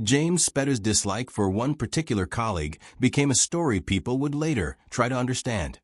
James Spader's dislike for one particular colleague became a story people would later try to understand,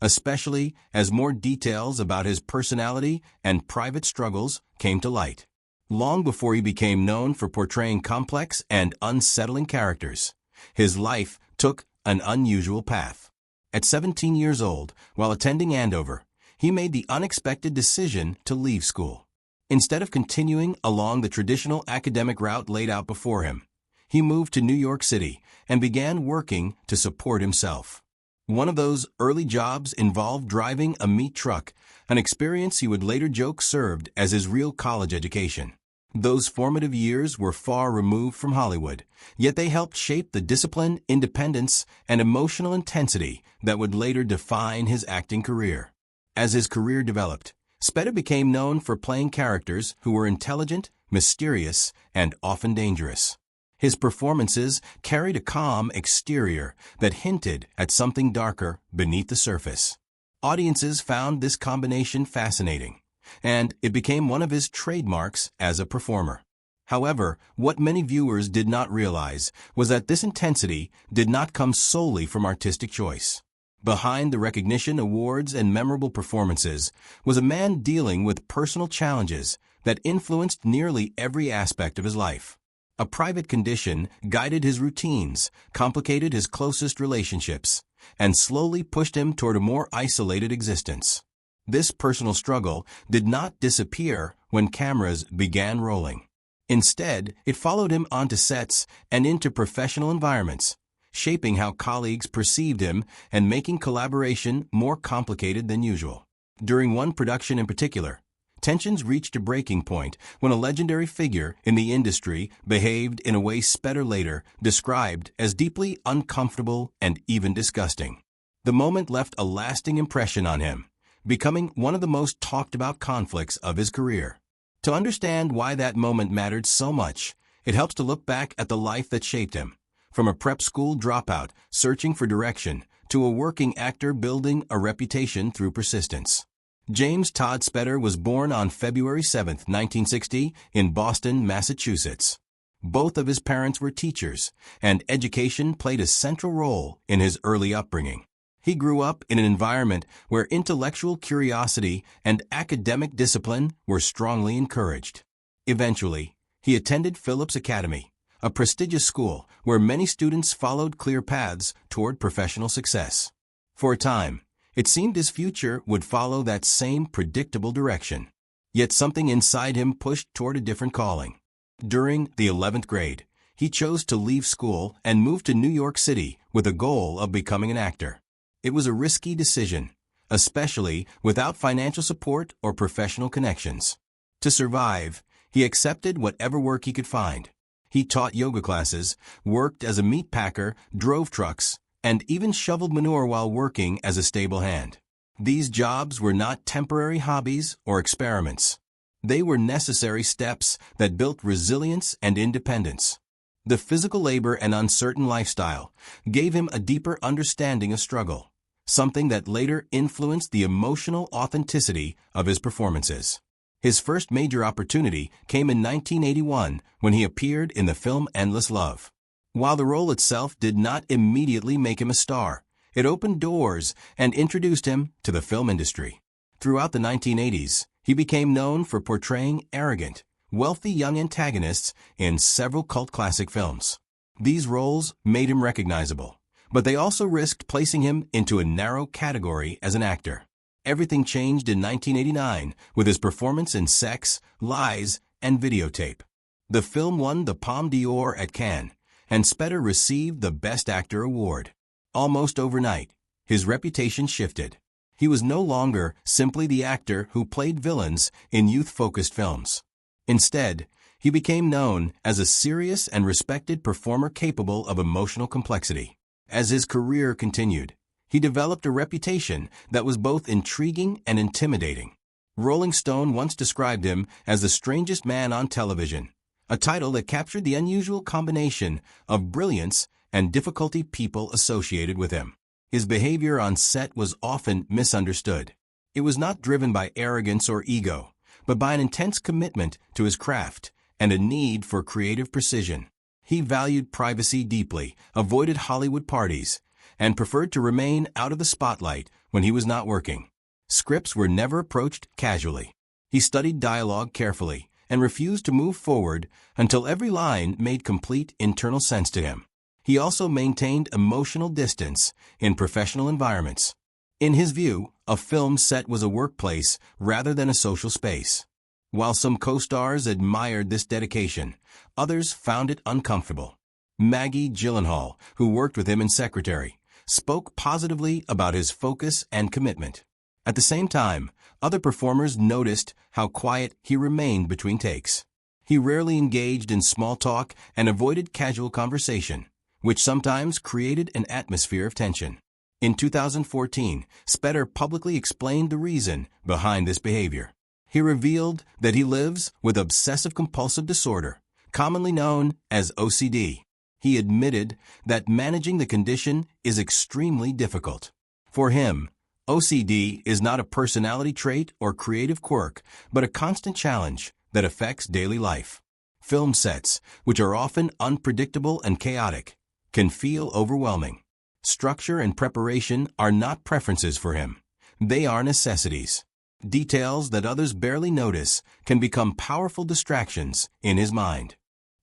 especially as more details about his personality and private struggles came to light. Long before he became known for portraying complex and unsettling characters, his life took an unusual path. At 17 years old, while attending Andover, he made the unexpected decision to leave school. Instead of continuing along the traditional academic route laid out before him, he moved to New York City and began working to support himself. One of those early jobs involved driving a meat truck, an experience he would later joke served as his real college education. Those formative years were far removed from Hollywood, yet they helped shape the discipline, independence, and emotional intensity that would later define his acting career. As his career developed, Spader became known for playing characters who were intelligent, mysterious, and often dangerous. His performances carried a calm exterior that hinted at something darker beneath the surface. Audiences found this combination fascinating, and it became one of his trademarks as a performer. However, what many viewers did not realize was that this intensity did not come solely from artistic choice. Behind the recognition, awards, and memorable performances was a man dealing with personal challenges that influenced nearly every aspect of his life. A private condition guided his routines, complicated his closest relationships, and slowly pushed him toward a more isolated existence. This personal struggle did not disappear when cameras began rolling. Instead, it followed him onto sets and into professional environments, shaping how colleagues perceived him and making collaboration more complicated than usual. During one production in particular, tensions reached a breaking point when a legendary figure in the industry behaved in a way Spader later described as deeply uncomfortable and even disgusting. The moment left a lasting impression on him, becoming one of the most talked about conflicts of his career. To understand why that moment mattered so much, it helps to look back at the life that shaped him. From a prep school dropout searching for direction to a working actor building a reputation through persistence. James Todd Spader was born on February 7, 1960, in Boston, Massachusetts. Both of his parents were teachers, and education played a central role in his early upbringing. He grew up in an environment where intellectual curiosity and academic discipline were strongly encouraged. Eventually, he attended Phillips Academy, a prestigious school where many students followed clear paths toward professional success. For a time, it seemed his future would follow that same predictable direction. Yet something inside him pushed toward a different calling. During the 11th grade, he chose to leave school and move to New York City with a goal of becoming an actor. It was a risky decision, especially without financial support or professional connections. To survive, he accepted whatever work he could find. He taught yoga classes, worked as a meat packer, drove trucks, and even shoveled manure while working as a stable hand. These jobs were not temporary hobbies or experiments. They were necessary steps that built resilience and independence. The physical labor and uncertain lifestyle gave him a deeper understanding of struggle, something that later influenced the emotional authenticity of his performances. His first major opportunity came in 1981 when he appeared in the film Endless Love. While the role itself did not immediately make him a star, it opened doors and introduced him to the film industry. Throughout the 1980s, he became known for portraying arrogant, wealthy young antagonists in several cult classic films. These roles made him recognizable, but they also risked placing him into a narrow category as an actor. Everything changed in 1989 with his performance in Sex, Lies, and Videotape. The film won the Palme d'Or at Cannes, and Spader received the Best Actor award. Almost overnight, his reputation shifted. He was no longer simply the actor who played villains in youth-focused films. Instead, he became known as a serious and respected performer capable of emotional complexity. As his career continued, he developed a reputation that was both intriguing and intimidating. Rolling Stone once described him as the strangest man on television, a title that captured the unusual combination of brilliance and difficulty people associated with him. His behavior on set was often misunderstood. It was not driven by arrogance or ego, but by an intense commitment to his craft and a need for creative precision. He valued privacy deeply, avoided Hollywood parties, and preferred to remain out of the spotlight when he was not working. Scripts were never approached casually. He studied dialogue carefully and refused to move forward until every line made complete internal sense to him. He also maintained emotional distance in professional environments. In his view, a film set was a workplace rather than a social space. While some co-stars admired this dedication, others found it uncomfortable. Maggie Gyllenhaal, who worked with him in Secretary, spoke positively about his focus and commitment. At the same time, other performers noticed how quiet he remained between takes. He rarely engaged in small talk and avoided casual conversation, which sometimes created an atmosphere of tension. In 2014, Spader publicly explained the reason behind this behavior. He revealed that he lives with obsessive-compulsive disorder, commonly known as OCD. He admitted that managing the condition is extremely difficult. For him, OCD is not a personality trait or creative quirk, but a constant challenge that affects daily life. Film sets, which are often unpredictable and chaotic, can feel overwhelming. Structure and preparation are not preferences for him. They are necessities. Details that others barely notice can become powerful distractions in his mind.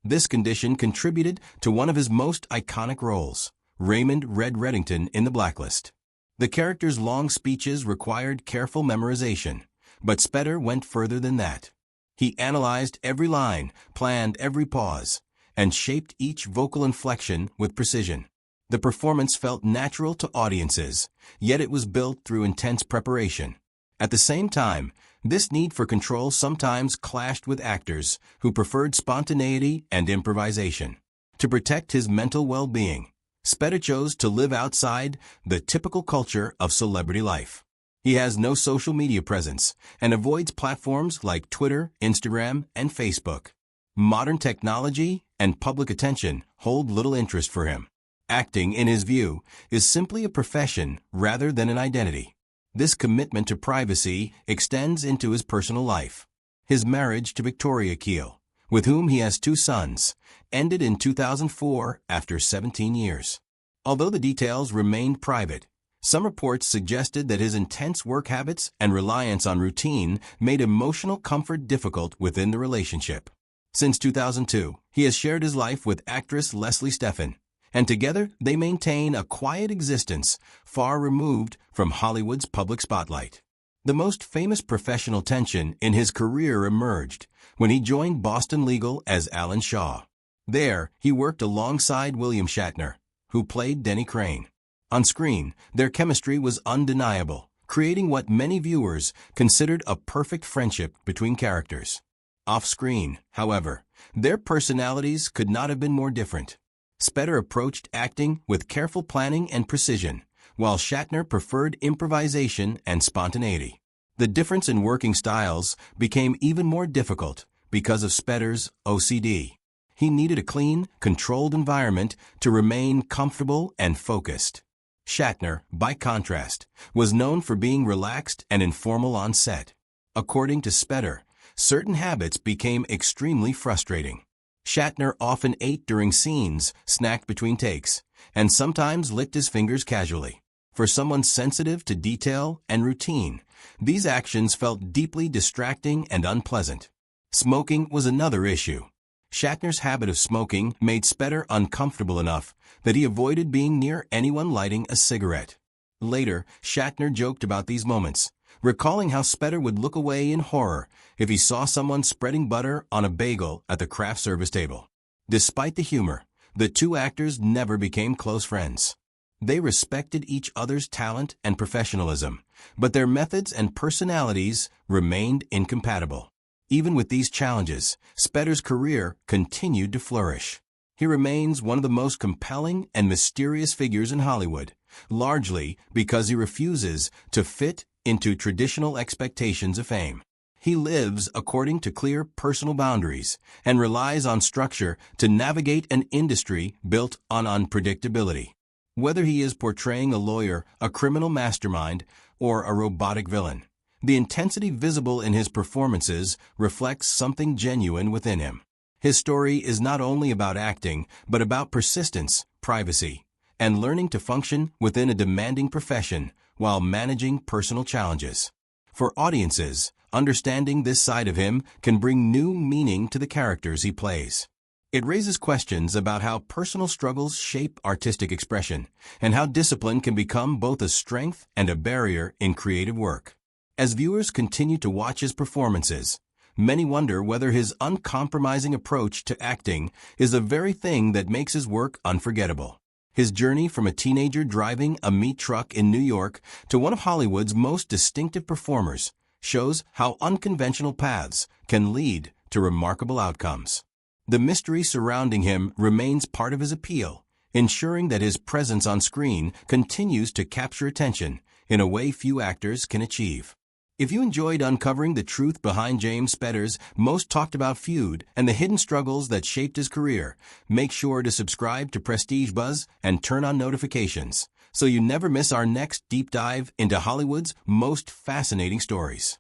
This condition contributed to one of his most iconic roles, Raymond Red Reddington in The Blacklist. The character's long speeches required careful memorization, but Spader went further than that. He analyzed every line, planned every pause, and shaped each vocal inflection with precision. The performance felt natural to audiences, yet it was built through intense preparation. At the same time, this need for control sometimes clashed with actors who preferred spontaneity and improvisation. To protect his mental well-being, Spader chose to live outside the typical culture of celebrity life. He has no social media presence and avoids platforms like Twitter, Instagram, and Facebook. Modern technology and public attention hold little interest for him. Acting, in his view, is simply a profession rather than an identity. This commitment to privacy extends into his personal life. His marriage to Victoria Keel, with whom he has 2 sons, ended in 2004 after 17 years. Although the details remained private, some reports suggested that his intense work habits and reliance on routine made emotional comfort difficult within the relationship. Since 2002, he has shared his life with actress Leslie Stephen, and together they maintain a quiet existence far removed from Hollywood's public spotlight. The most famous professional tension in his career emerged when he joined Boston Legal as Alan Shaw. There, he worked alongside William Shatner, who played Denny Crane. On screen, their chemistry was undeniable, creating what many viewers considered a perfect friendship between characters. Off-screen, however, their personalities could not have been more different. Spader approached acting with careful planning and precision, while Shatner preferred improvisation and spontaneity. The difference in working styles became even more difficult because of Spader's OCD. He needed a clean, controlled environment to remain comfortable and focused. Shatner, by contrast, was known for being relaxed and informal on set. According to Spader, certain habits became extremely frustrating. Shatner often ate during scenes, snacked between takes, and sometimes licked his fingers casually. For someone sensitive to detail and routine, these actions felt deeply distracting and unpleasant. Smoking was another issue. Shatner's habit of smoking made Spader uncomfortable enough that he avoided being near anyone lighting a cigarette. Later, Shatner joked about these moments, recalling how Spader would look away in horror if he saw someone spreading butter on a bagel at the craft service table. Despite the humor, the 2 actors never became close friends. They respected each other's talent and professionalism, but their methods and personalities remained incompatible. Even with these challenges, Spader's career continued to flourish. He remains one of the most compelling and mysterious figures in Hollywood, largely because he refuses to fit into traditional expectations of fame. He lives according to clear personal boundaries and relies on structure to navigate an industry built on unpredictability. Whether he is portraying a lawyer, a criminal mastermind, or a robotic villain, the intensity visible in his performances reflects something genuine within him. His story is not only about acting, but about persistence, privacy, and learning to function within a demanding profession while managing personal challenges. For audiences, understanding this side of him can bring new meaning to the characters he plays. It raises questions about how personal struggles shape artistic expression, and how discipline can become both a strength and a barrier in creative work. As viewers continue to watch his performances, many wonder whether his uncompromising approach to acting is the very thing that makes his work unforgettable. His journey from a teenager driving a meat truck in New York to one of Hollywood's most distinctive performers shows how unconventional paths can lead to remarkable outcomes. The mystery surrounding him remains part of his appeal, ensuring that his presence on screen continues to capture attention in a way few actors can achieve. If you enjoyed uncovering the truth behind James Spader's most talked about feud and the hidden struggles that shaped his career, make sure to subscribe to Prestige Buzz and turn on notifications so you never miss our next deep dive into Hollywood's most fascinating stories.